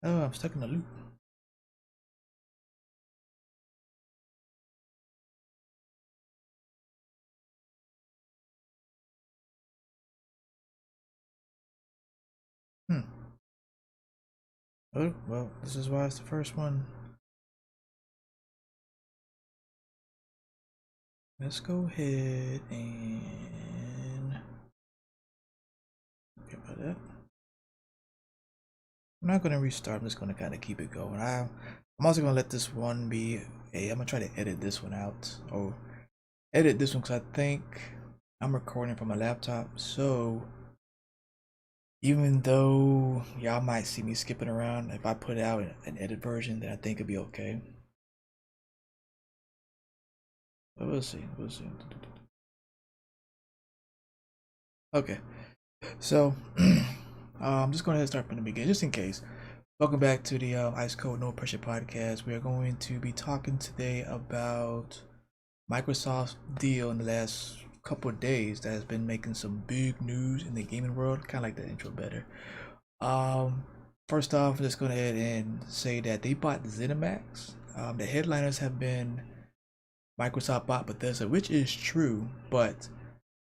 Oh, I'm stuck in a loop. Hmm. Oh, well, this is why it's the first one. Let's go ahead and okay about that. I'm not gonna restart. I'm just gonna kind of keep it going. I'm also gonna let this one be. Hey, I'm gonna try to edit this one out or edit this one because I think I'm recording from a laptop. So even though y'all might see me skipping around, if I put out an edit version, then I think it'll be okay. But we'll see. We'll see. Okay. So, I'm just going to start from the beginning, just in case. Welcome back to the Ice Cold No Pressure podcast. We are going to be talking today about Microsoft's deal in the last couple of days that has been making some big news in the gaming world. Kind of like the intro better. Um, First off, I'm just going to head and say that they bought ZeniMax. The headliners have been Microsoft bought Bethesda, which is true, but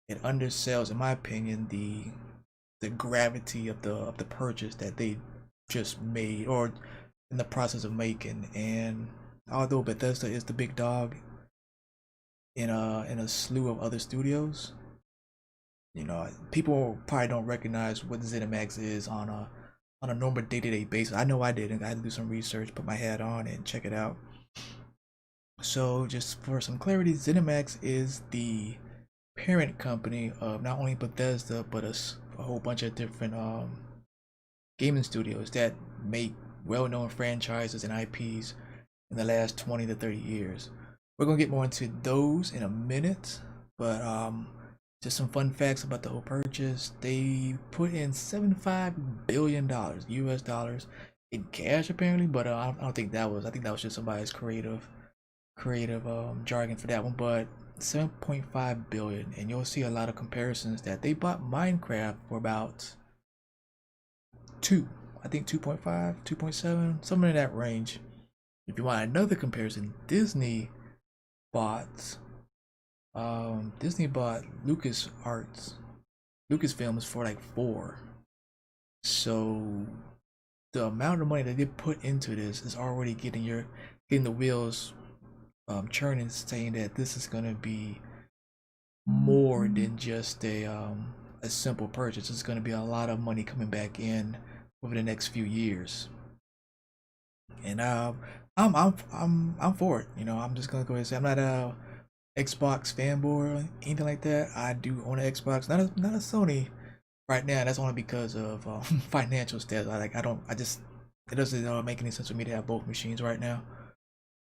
it undersells, in my opinion, the gravity of the purchase that they just made or in the process of making. And although Bethesda is the big dog in a slew of other studios, people probably don't recognize what ZeniMax is on a normal day-to-day basis. I know I didn't. I had to do some research, put my hat on, and check it out. So, just for some clarity, ZeniMax is the parent company of not only Bethesda but a whole bunch of different gaming studios that make well-known franchises and IPs in the last 20 to 30 years. We're gonna get more into those in a minute, but just some fun facts about the whole purchase. They put in $75 billion US dollars in cash apparently, but I don't think that was. I think that was just somebody's creative jargon for that one. But 7.5 billion, and you'll see a lot of comparisons that they bought Minecraft for about two. I think 2.5, 2.7, somewhere in that range. If you want another comparison, bought Disney bought Lucas Arts, Lucasfilms for like four. So the amount of money that they put into this is already getting the wheels churning, saying that this is gonna be more than just a simple purchase. It's gonna be a lot of money coming back in over the next few years. And I'm for it. I'm just gonna go ahead and say I'm not a Xbox fanboy or anything like that. I do own an Xbox, not a Sony right now. That's only because of financial status. I don't I just it doesn't make any sense for me to have both machines right now,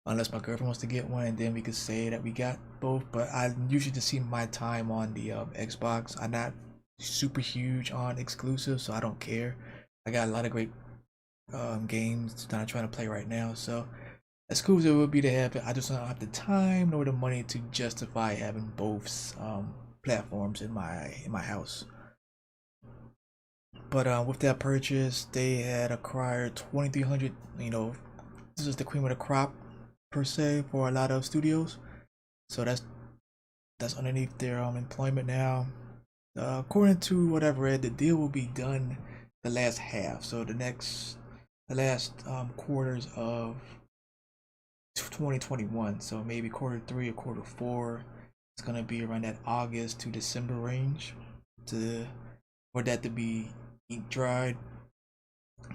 unless my girlfriend wants to get one, and then we could say that we got both. But I usually just see my time on the Xbox. I'm not super huge on exclusives, so I don't care. I got a lot of great games that I'm trying to play right now. So as cool as it would be to have it, I just don't have the time nor the money to justify having both platforms in my house. But with that purchase, they had acquired 2,300. This is the cream of the crop per se for a lot of studios. So that's underneath their employment now. According to what I've read, the deal will be done the last half. So the last quarters of 2021. So maybe quarter three or quarter four. It's gonna be around that August to December range to for that to be ink dried,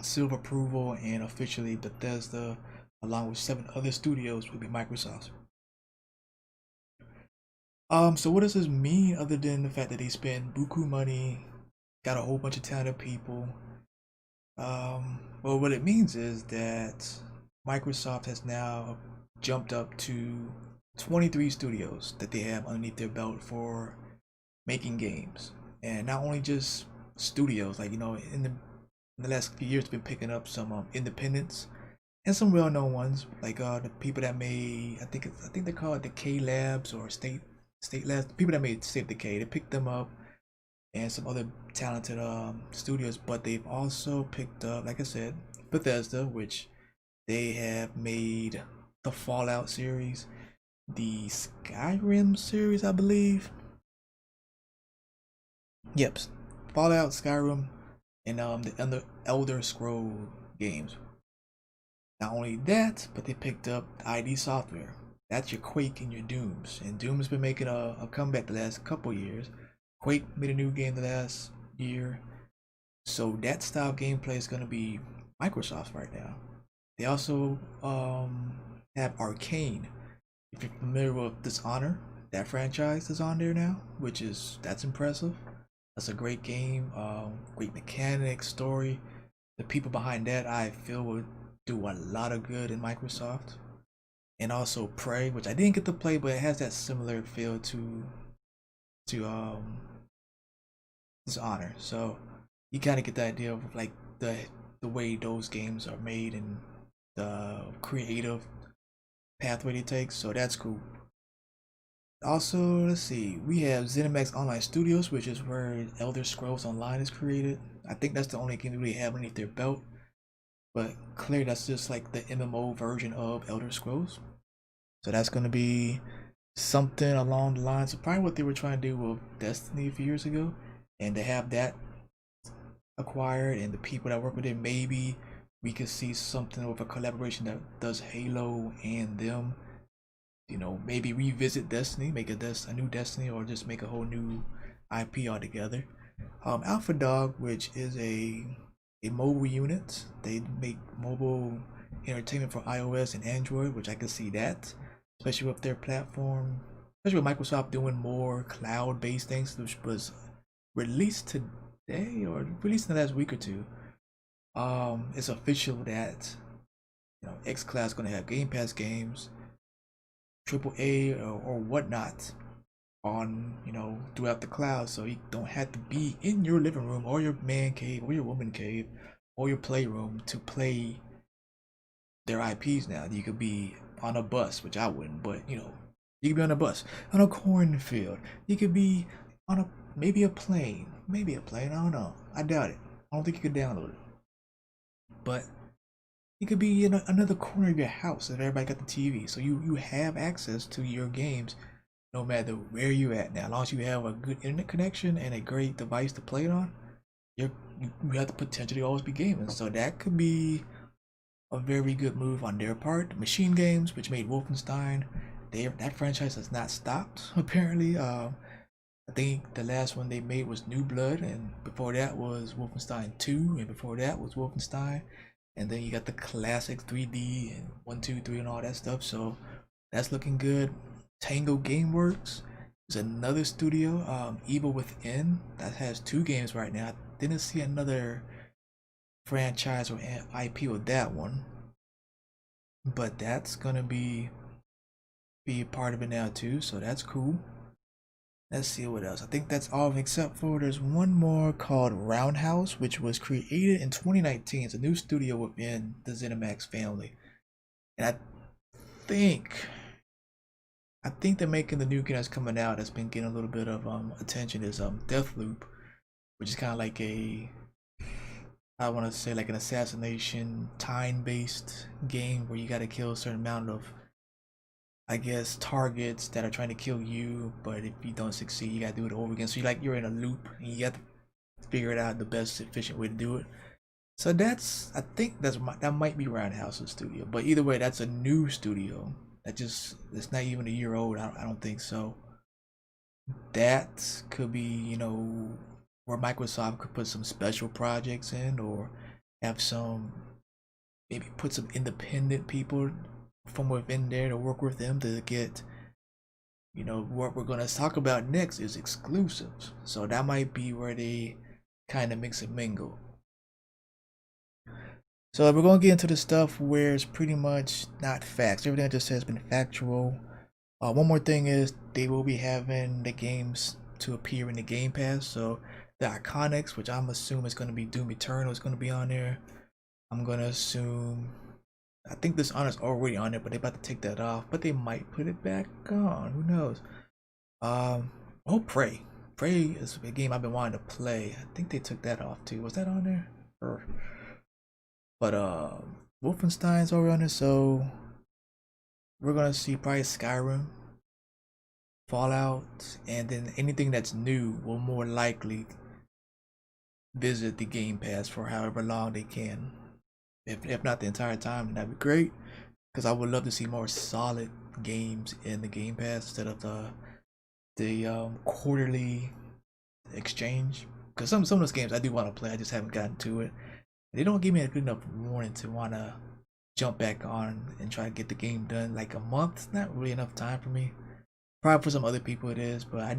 seal of approval, and officially Bethesda, along with seven other studios, will be Microsoft. So what does this mean other than the fact that they spend buku money, got a whole bunch of talented people? Well, what it means is that Microsoft has now jumped up to 23 studios that they have underneath their belt for making games. And not only just studios, like, in the last few years, been picking up some independents and some well-known ones, like the people that made, I think they call it the K Labs or State Labs. The people that made State of Decay, they picked them up, and some other talented studios. But they've also picked up, like I said, Bethesda, which they have made the Fallout series, the Skyrim series, I believe. Yep, Fallout, Skyrim, and the Elder Scroll games. Not only that, but they picked up ID Software. That's your Quake and your Dooms. And Doom's been making a comeback the last couple years. Quake made a new game the last year. So that style of gameplay is going to be Microsoft's right now. They also have Arcane. If you're familiar with Dishonor, that franchise is on there now, that's impressive. That's a great game, great mechanics, story. The people behind that I feel would do a lot of good in Microsoft. And also Prey, which I didn't get to play, but it has that similar feel to Dishonor. So you kind of get the idea of like the way those games are made and the creative pathway they take. So that's cool. Also, let's see, we have ZeniMax Online Studios, which is where Elder Scrolls Online is created. I think that's the only game they really have underneath their belt, but clearly that's just like the MMO version of Elder Scrolls. So that's going to be something along the lines of probably what they were trying to do with Destiny a few years ago, and to have that acquired and the people that work with it, maybe we could see something with a collaboration that does Halo and them. You know, maybe revisit Destiny, make a new Destiny, or just make a whole new IP altogether. Alpha Dog, which is a mobile unit, they make mobile entertainment for iOS and Android, which I can see that, especially with their platform, especially with Microsoft doing more cloud-based things, which was released today or released in the last week or two. It's official that xCloud is going to have Game Pass games, AAA or whatnot on throughout the cloud, so you don't have to be in your living room or your man cave or your woman cave or your playroom to play their IPs. Now you could be on a bus, which I wouldn't, but you could be on a bus, on a cornfield, you could be on maybe a plane, I don't know, I doubt it, I don't think you could download it, but it could be in another corner of your house if everybody got the TV. So you have access to your games no matter where you at now. As long as you have a good internet connection and a great device to play it on, you have the potential to always be gaming. So that could be a very good move on their part. Machine Games, which made Wolfenstein, that franchise has not stopped apparently. I think the last one they made was New Blood, and before that was Wolfenstein 2, and before that was Wolfenstein. And then you got the classic 3D and 1, 2, 3 and all that stuff. So that's looking good. Tango Gameworks is another studio. Evil Within, that has 2 games right now. I didn't see another franchise or IP with that one, but that's gonna be a part of it now too. So that's cool. Let's see what else. I think that's all except for there's one more called Roundhouse, which was created in 2019. It's a new studio within the ZeniMax family. And think they're making the new game that's coming out that's been getting a little bit of attention is Deathloop, which is kind of like I want to say like an assassination time-based game where you got to kill a certain amount of, I guess, targets that are trying to kill you, but if you don't succeed, you gotta do it over again. So you're in a loop, and you have to figure it out the best efficient way to do it. So I think that might be Roundhouse's studio, but either way, that's a new studio it's not even a year old. I don't think so. That could be where Microsoft could put some special projects in, or have maybe put some independent people from within there to work with them to get what we're going to talk about next is exclusives. So that might be where they kind of mix and mingle. So we're going to get into the stuff where it's pretty much not facts. Everything I just said has been factual. One more thing is they will be having the games to appear in the Game Pass. So the Iconics, which I'm assuming is going to be Doom Eternal, is going to be on there. I'm going to assume, I think Dishonor's already on there, but they're about to take that off. But they might put it back on. Who knows? Prey. Prey is a game I've been wanting to play. I think they took that off too. Was that on there? But Wolfenstein's already on it, so we're gonna see probably Skyrim, Fallout, and then anything that's new will more likely visit the Game Pass for however long they can. If not the entire time, then that'd be great. Because I would love to see more solid games in the Game Pass instead of the quarterly exchange. Because some of those games I do want to play, I just haven't gotten to it. They don't give me a good enough warning to want to jump back on and try to get the game done. Like a month's not really enough time for me. Probably for some other people it is, but I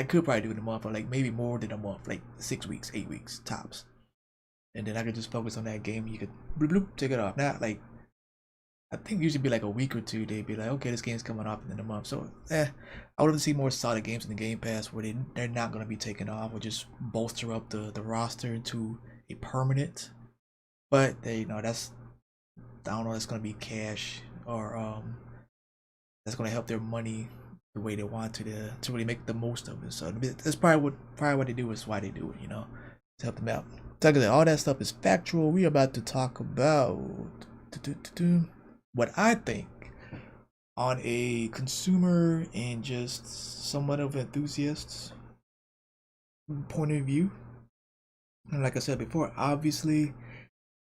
could probably do it in a month, or like maybe more than a month, like 6 weeks, 8 weeks tops. And then I could just focus on that game. You could bloop, bloop, take it off. Not like, I think usually be like a week or two. They'd be like, okay, this game's coming off in a month. So, I would love to see more solid games in the Game Pass where they're not going to be taken off, or just bolster up the roster into a permanent. But they, that's, I don't know, that's going to be cash, or that's going to help their money the way they want to really make the most of it. So that's probably what they do, is why they do it, to help them out. Talk about all that stuff is factual. We are about to talk about what I think on a consumer and just somewhat of an enthusiast's point of view. And like I said before, obviously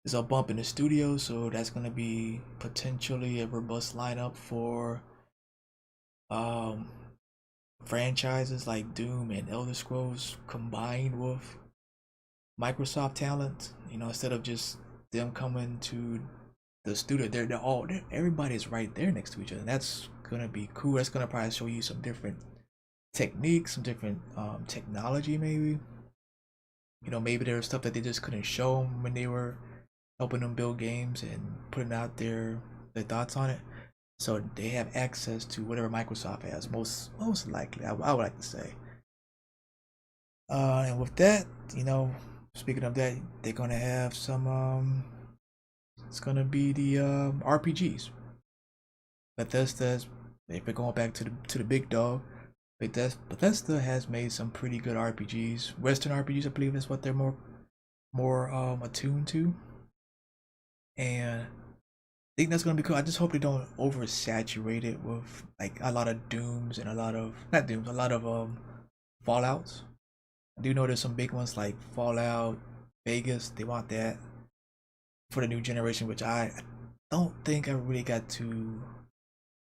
there's a bump in the studio, so that's going to be potentially a robust lineup for franchises like Doom and Elder Scrolls combined with Microsoft talent. Instead of just them coming to the studio, everybody's right there next to each other. And that's gonna be cool. That's gonna probably show you some different techniques, some different technology, maybe. Maybe there's stuff that they just couldn't show them when they were helping them build games and putting out their thoughts on it. So they have access to whatever Microsoft has, most likely. I would like to say. And with that, speaking of that, they're gonna have some. It's gonna be the RPGs. Bethesda's, if we're going back to the big dog, Bethesda has made some pretty good RPGs. Western RPGs, I believe, is what they're more attuned to. And I think that's gonna be cool. I just hope they don't oversaturate it with like a lot of Dooms and a lot of not Dooms, a lot of Fallouts. I do know there's some big ones like Fallout Vegas. They want that for the new generation, which I don't think I really got to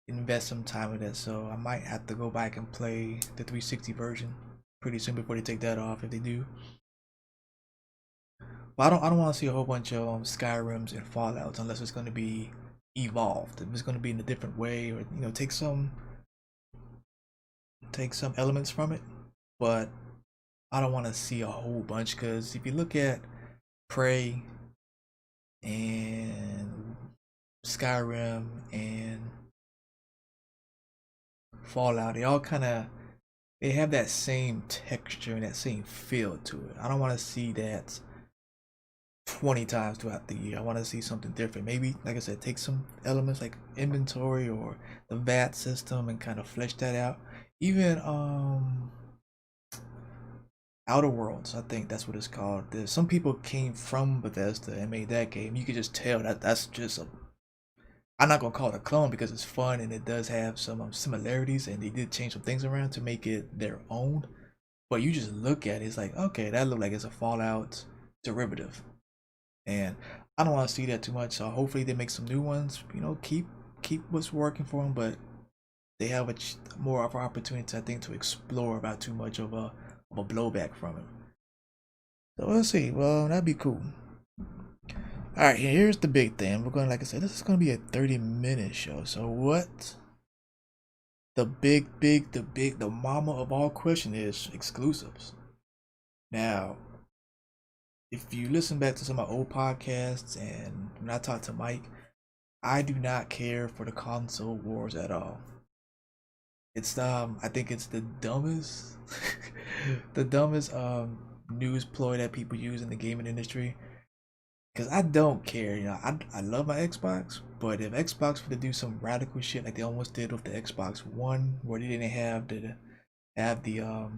invest some time with that. So I might have to go back and play the 360 version pretty soon before they take that off, if they do. But I don't want to see a whole bunch of Skyrims and Fallouts unless it's going to be evolved. If it's going to be in a different way, or take some elements from it. But I don't want to see a whole bunch, because if you look at Prey and Skyrim and Fallout, they all they have that same texture and that same feel to it. I don't want to see that 20 times throughout the year. I want to see something different. Maybe, like I said, take some elements like inventory or the VAT system and kind of flesh that out. Even Outer Worlds, I think that's what it's called. Some people came from Bethesda and made that game. You could just tell that's just a. I'm not gonna call it a clone because it's fun and it does have some similarities, and they did change some things around to make it their own. But you just look at it, it's like, okay, that looks like it's a Fallout derivative, and I don't want to see that too much. So hopefully they make some new ones. Keep what's working for them, but they have more of an opportunity, I think, to explore about too much of a blowback from it. So we'll see. Well, that'd be cool. All right, here's the big thing. We're going, like I said, this is going to be a 30-minute show. So what? The mama of all question is exclusives. Now, if you listen back to some of my old podcasts and when I talk to Mike, I do not care for the console wars at all. It's I think it's the dumbest the dumbest news ploy that people use in the gaming industry. Cause I don't care, I love my Xbox, but if Xbox were to do some radical shit like they almost did with the Xbox One, where they didn't have the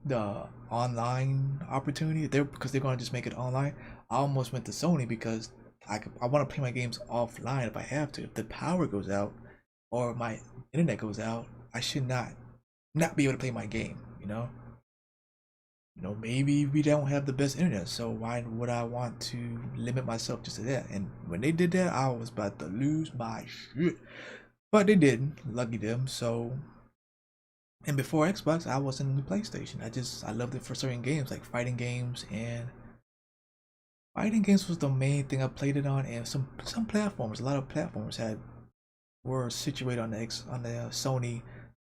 the online opportunity. They're because they're gonna just make it online. I almost went to Sony because I want to play my games offline if I have to. If the power goes out or my internet goes out, I should not be able to play my game. Maybe we don't have the best internet, so why would I want to limit myself just to that? And when they did that, I was about to lose my shit. But they didn't. Lucky them. So, and before Xbox, I was in the PlayStation. I loved it for certain games like fighting games, and fighting games was the main thing I played it on. And some platforms, a lot of platforms were situated on the Sony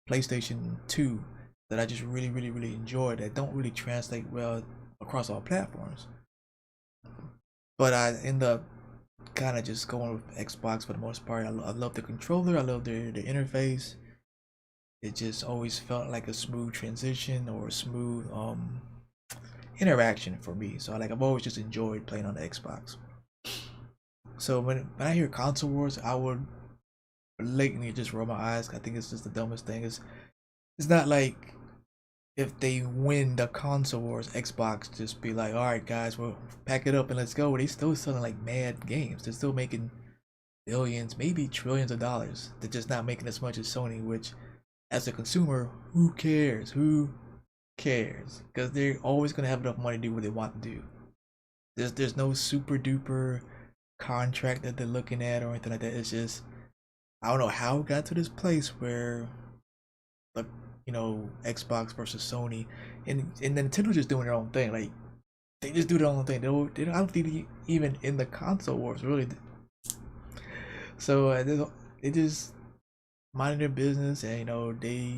PlayStation 2 that I just really really really enjoyed. That don't really translate well across all platforms. But I end up kind of just going with Xbox for the most part. I love the controller. I love the interface. It just always felt like a smooth transition or a smooth interaction for me. So I've always just enjoyed playing on the Xbox. So when I hear console wars, I would blatantly just roll my eyes. I think it's just the dumbest thing. It's not like if they win the console wars, Xbox just be like, all right, guys, we'll pack it up and let's go. They still selling like mad games. They're still making billions, maybe trillions of dollars. They're just not making as much as Sony, which as a consumer, who cares? Who cares? Because they're always gonna have enough money to do what they want to do. There's no super duper contract that they're looking at or anything like that. It's just I don't know how it got to this place where the Xbox versus Sony and Nintendo just doing their own thing. Like they just do their own thing. I don't think they even in the console wars really. So they just mind their business and they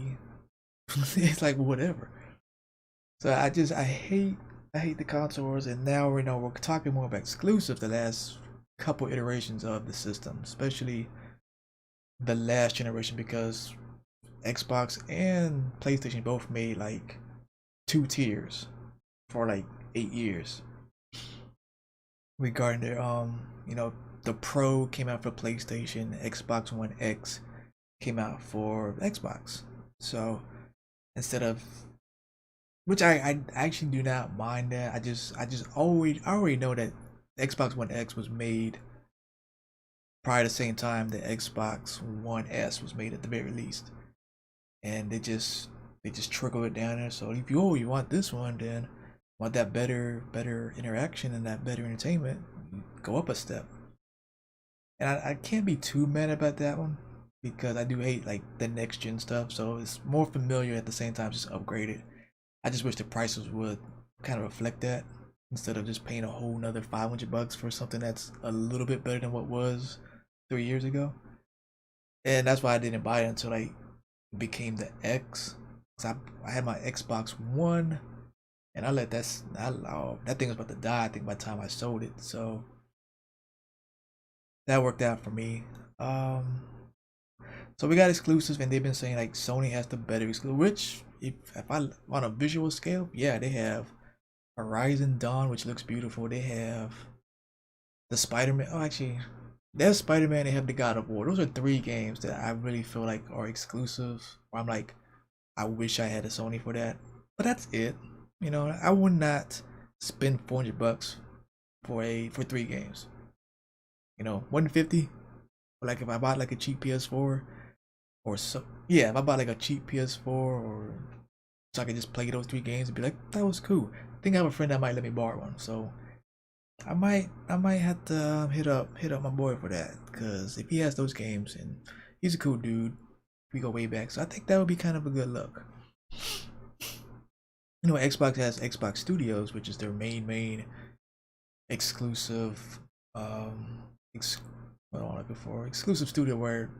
it's like whatever. So I hate the console wars, and now we're talking more about exclusives the last couple iterations of the system, especially the last generation because Xbox and PlayStation both made like two tiers for like 8 years regarding their the Pro came out for PlayStation, Xbox One X came out for Xbox. So instead of which I actually do not mind that. I already know that Xbox One X was made probably the same time that Xbox One S was made at the very least. And they just trickle it down there. So if you want this one, then want that better interaction and that better entertainment, go up a step. And I can't be too mad about that one because I do hate like the next gen stuff. So it's more familiar at the same time, just upgraded. I just wish the prices would kind of reflect that instead of just paying a whole nother $500 for something that's a little bit better than what was 3 years ago. And that's why I didn't buy it until like it became the X. Cause I had my Xbox One, and that thing was about to die. I think by the time I sold it, so that worked out for me. Um, so we got exclusives, and they've been saying like Sony has the better exclusive. Which, if I on a visual scale, yeah, they have Horizon Dawn, which looks beautiful. They have the Spider-Man. Oh, actually, there's Spider-Man. They have the God of War. Those are three games that I really feel like are exclusive. Where I'm like, I wish I had a Sony for that. But that's it. I would not spend $400 for three games. 150. Like if I bought like a cheap PS4 or so, yeah, if I bought like a cheap PS4 or so I could just play those three games and be like, that was cool. I think I have a friend that might let me borrow one, so I might have to hit up my boy for that because if he has those games and he's a cool dude, we go way back. So I think that would be kind of a good look. Xbox has Xbox Studios, which is their main exclusive what am I looking for? Exclusive studio where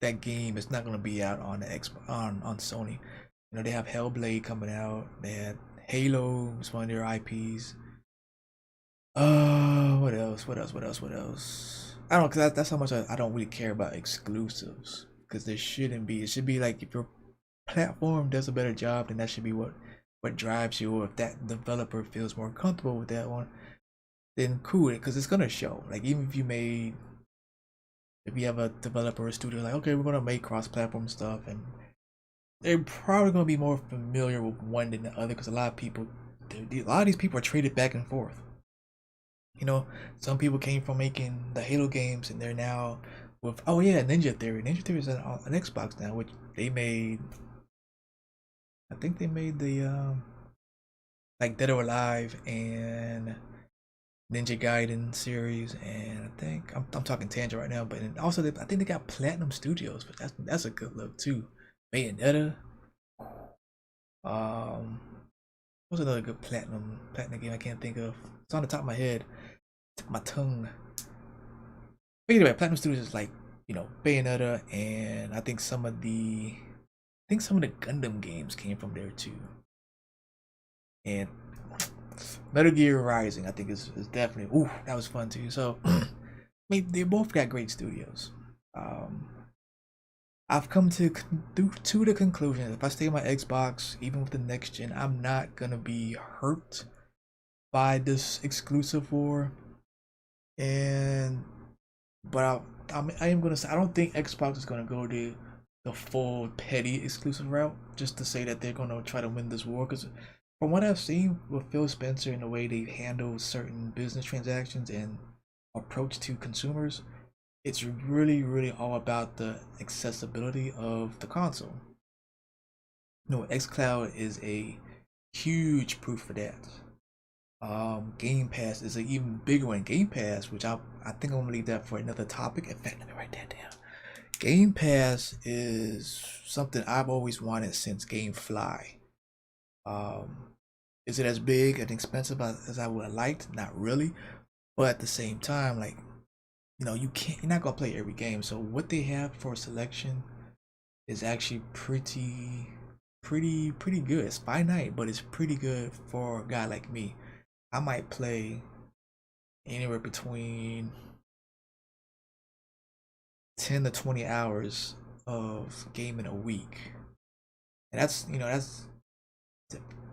that game is not gonna be out on the on Sony. They have Hellblade coming out. They had Halo, is one of their IPs. What else? What else? What else? What else? I don't know, cause that's how much I don't really care about exclusives. Cause there shouldn't be. It should be like if your platform does a better job, then that should be what drives you. Or if that developer feels more comfortable with that one, then cool. Cause it's gonna show. Like even if you have a developer or studio, like okay, we're gonna make cross-platform stuff, and they're probably gonna be more familiar with one than the other because a lot of these people are traded back and forth. You know, some people came from making the Halo games and they're now with, oh yeah, Ninja Theory. Ninja Theory is on Xbox now, which they made. I think they made the like Dead or Alive and Ninja Gaiden series, and I think I'm talking tangent right now, but also I think they got Platinum Studios, but that's a good look too. Bayonetta. Um, what's another good platinum game I can't think of? It's on the top of my head, tip of my tongue. But anyway, Platinum Studios is like, Bayonetta, and I think some of the Gundam games came from there too. And Metal Gear Rising, I think is definitely, ooh, that was fun too. So I mean, they both got great studios. Um, I've come to the conclusion if I stay on my Xbox, even with the next gen, I'm not gonna be hurt by this exclusive war. And but I am gonna say I don't think Xbox is gonna go the full petty exclusive route just to say that they're gonna try to win this war. Because from what I've seen with Phil Spencer and the way they handle certain business transactions and approach to consumers, it's really all about the accessibility of the console. No, xCloud is a huge proof for that. Game Pass is an even bigger one. Game Pass, which I think I'm gonna leave that for another topic. In fact, let me write that down. Game Pass is something I've always wanted since GameFly. Um, is it as big and expensive as I would have liked? Not really, but at the same time, like, you're not gonna play every game. So what they have for selection is actually pretty good. It's finite, but it's pretty good for a guy like me. I might play anywhere between 10 to 20 hours of gaming a week. And that's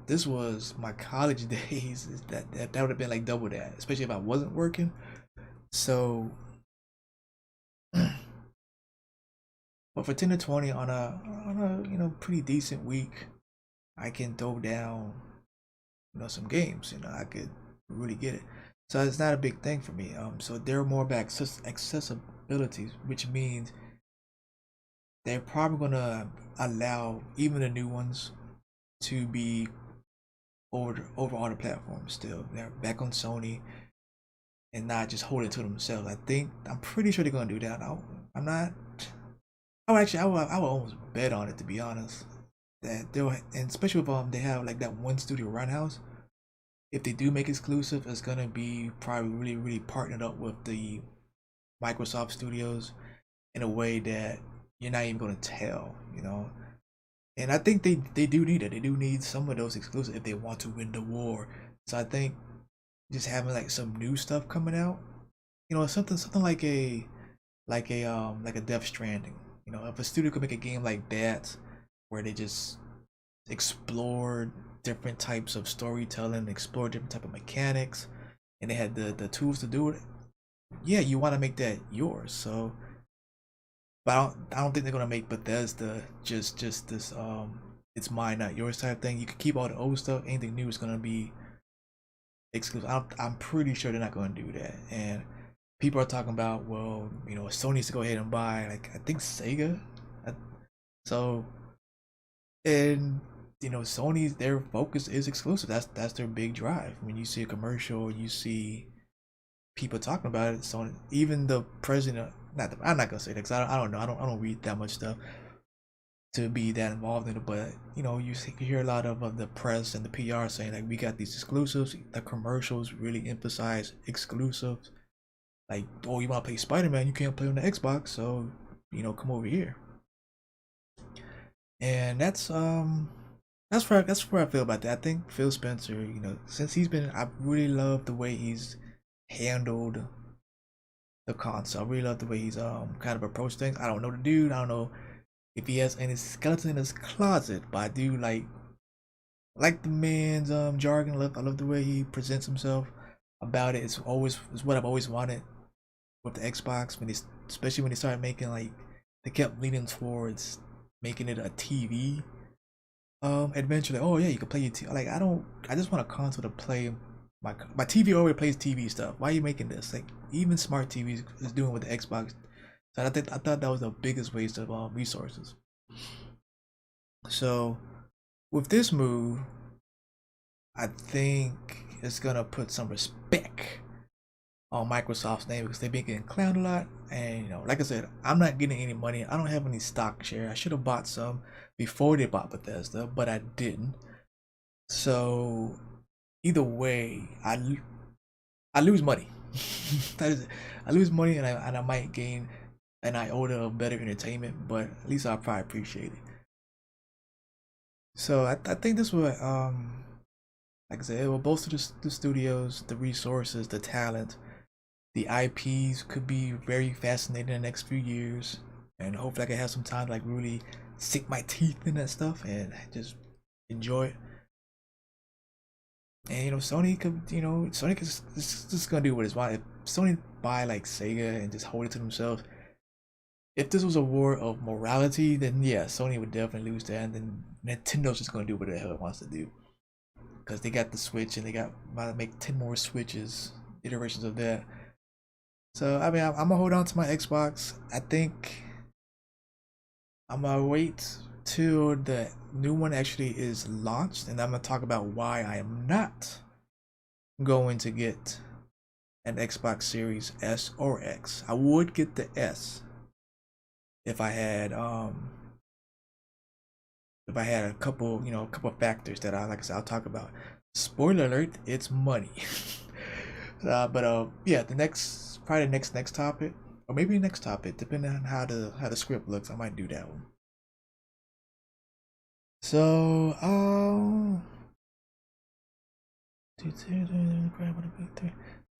this was my college days. That would have been like double that, especially if I wasn't working. So, but for 10 to 20 on a pretty decent week, I can throw down some games. I could really get it. So it's not a big thing for me. So they're more about accessibility, which means they're probably gonna allow even the new ones to be over on the platform still. They're back on Sony and not just hold it to themselves. I'm pretty sure they're gonna do that. I'm not. I would almost bet on it, to be honest. That they'll, and especially if they have like that one studio Runhouse. If they do make exclusive, it's gonna be probably really partnered up with the Microsoft Studios in a way that you're not even gonna tell. And I think they do need it. They do need some of those exclusives if they want to win the war. So I think just having like some new stuff coming out, something like a Death Stranding. If a studio could make a game like that, where they just explore different types of storytelling, explore different type of mechanics, and they had the tools to do it. Yeah, you want to make that yours. So, but I don't think they're gonna make Bethesda just this it's mine not yours type thing. You can keep all the old stuff. Anything new is gonna be exclusive. I'm pretty sure they're not gonna do that. And people are talking about, well, Sony needs to go ahead and buy, like, I think Sega. So, and Sony's their focus is exclusive. That's their big drive. When you see a commercial, you see people talking about it. So even the president, I'm not gonna say that because I don't know. I don't read that much stuff to be that involved in it. But you hear a lot of the press and the PR saying like we got these exclusives. The commercials really emphasize exclusives. Like, oh, you want to play Spider-Man? You can't play on the Xbox, so come over here. And that's where I feel about that. I think Phil Spencer, since I really love the way he's handled the console. I really love the way he's kind of approached things. I don't know the dude. I don't know if he has any skeleton in his closet, but I do like the man's jargon. I love the way he presents himself about it. It's what I've always wanted with the Xbox especially when they started making, like, they kept leaning towards making it a TV. adventure. Like, oh yeah, you can play your TV. Like, I just want a console to play. My TV already plays TV stuff. Why are you making this? Like, even smart TVs is doing with the Xbox. So I thought that was the biggest waste of resources. So with this move, I think it's gonna put some respect on Microsoft's name because they've been getting clowned a lot. And like I said, I'm not getting any money. I don't have any stock share. I should have bought some before they bought Bethesda, but I didn't. So either way, I lose money. That is it. I lose money, and I might gain an iota of better entertainment, but at least I'll probably appreciate it. So I think this will like I said, it will bolster the studios, the resources, the talent. The IPs could be very fascinating in the next few years, and hopefully I can have some time to like really sink my teeth in that stuff and just enjoy it. And Sony could, Sony is just gonna do what it's want. If Sony buy like Sega and just hold it to themselves, if this was a war of morality, then yeah, Sony would definitely lose that, and then Nintendo's just gonna do what the hell it wants to do because they got the Switch and they got about to make 10 more Switches, iterations of that. So I mean, I'm gonna hold on to my Xbox. I think I'm gonna wait till the new one actually is launched, and I'm gonna talk about why I am not going to get an Xbox Series S or X. I would get the S if I had a couple a couple factors that like I said I'll talk about. Spoiler alert, it's money. But yeah, the next probably the next topic, or maybe the next topic, depending on how the script looks, I might do that one. So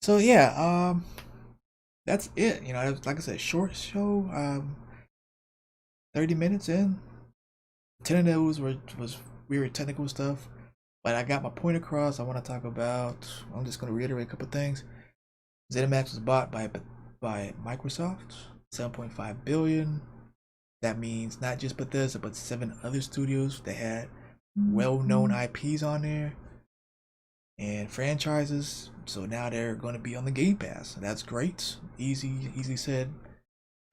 so yeah, that's it. Like I said, short show. 30 minutes in. 10 of those was weird technical stuff, but I got my point across. I want to talk about. I'm just going to reiterate a couple things. ZeniMax was bought by Microsoft, 7.5 billion. That means not just Bethesda, but 7 other studios that had well-known IPs on there and franchises. So now they're going to be on the Game Pass. That's great. Easy said.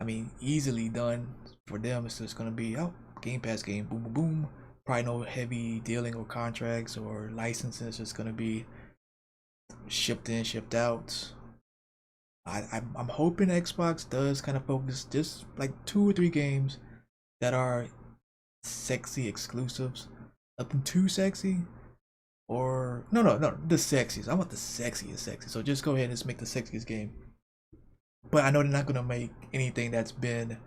I mean, easily done for them. It's just going to be Game Pass game, boom, boom, boom. Probably no heavy dealing or contracts or licenses. It's just going to be shipped in, shipped out. I'm hoping Xbox does kind of focus just like 2 or 3 games that are sexy exclusives. Nothing too sexy. Or no, the sexiest. I want the sexiest sexy. So just go ahead and just make the sexiest game. But I know they're not gonna make anything that's been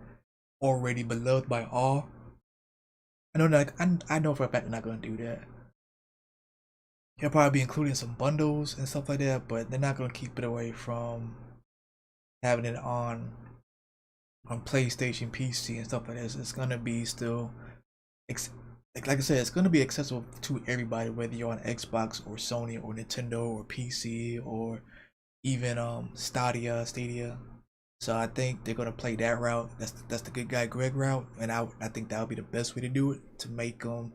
already beloved by all. I know that I know for a fact they're not gonna do that. They'll probably be including some bundles and stuff like that, but they're not gonna keep it away from having it on PlayStation, PC, and stuff like this. It's gonna be still, like I said, it's gonna be accessible to everybody, whether you're on Xbox or Sony or Nintendo or PC or even Stadia. So I think they're gonna play that route. That's the good guy Greg route, and I think that would be the best way to do it, to make them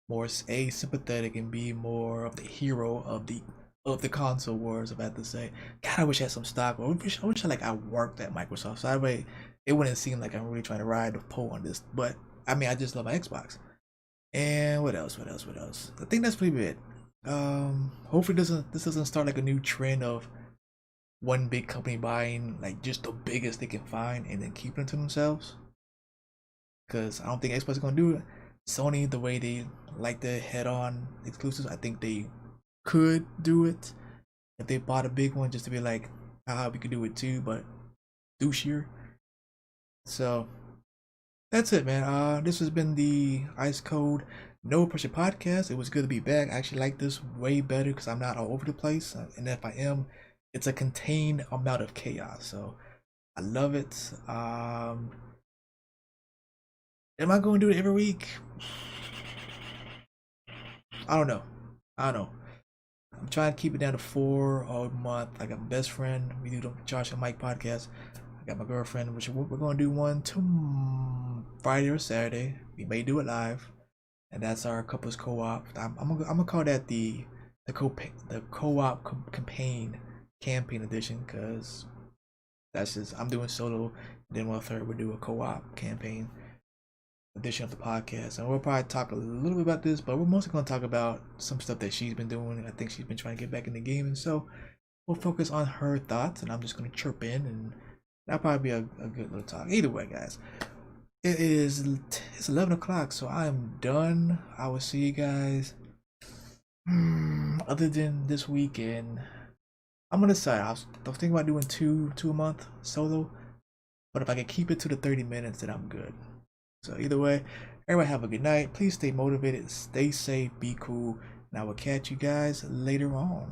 more sympathetic and be more of the hero of the console wars. If I have to say, God, I wish I had some stock. I wish I worked at Microsoft, so that way it wouldn't seem like I'm really trying to ride the pole on this. But I mean, I just love my Xbox. And what else? I think that's pretty it. Hopefully this doesn't start like a new trend of one big company buying like just the biggest they can find and then keeping it to themselves. Because I don't think Xbox is gonna do it. Sony, the way they like to head on exclusives, I think they could do it if they bought a big one, just to be like, haha, we could do it too, but douchier. So that's it, man. This has been the Ice Cold No Pressure podcast. It was good to be back. I actually like this way better because I'm not all over the place, and if I am, it's a contained amount of chaos. So I love it. Am I going to do it every week? I don't know. I'm trying to keep it down to 4 a month. I got my best friend. We do the Josh and Mike podcast. I got my girlfriend, which we're going to do one to Friday or Saturday. We may do it live. and that's our couples co-op. I'm gonna call that the co-op campaign edition, because that's just, I'm doing solo. Then one third we'll do a co-op campaign edition of the podcast, and we'll probably talk a little bit about this, but we're mostly going to talk about some stuff that she's been doing. I think she's been trying to get back in the game, and so we'll focus on her thoughts, and I'm just going to chirp in, and that'll probably be a good little talk. Either way, guys, it's 11 o'clock, so I am done. I will see you guys. Other than this weekend, I'm gonna decide. I was thinking about doing two a month solo, but if I can keep it to the 30 minutes, then I'm good. So either way, everybody have a good night. Please stay motivated, stay safe, be cool, and I will catch you guys later on.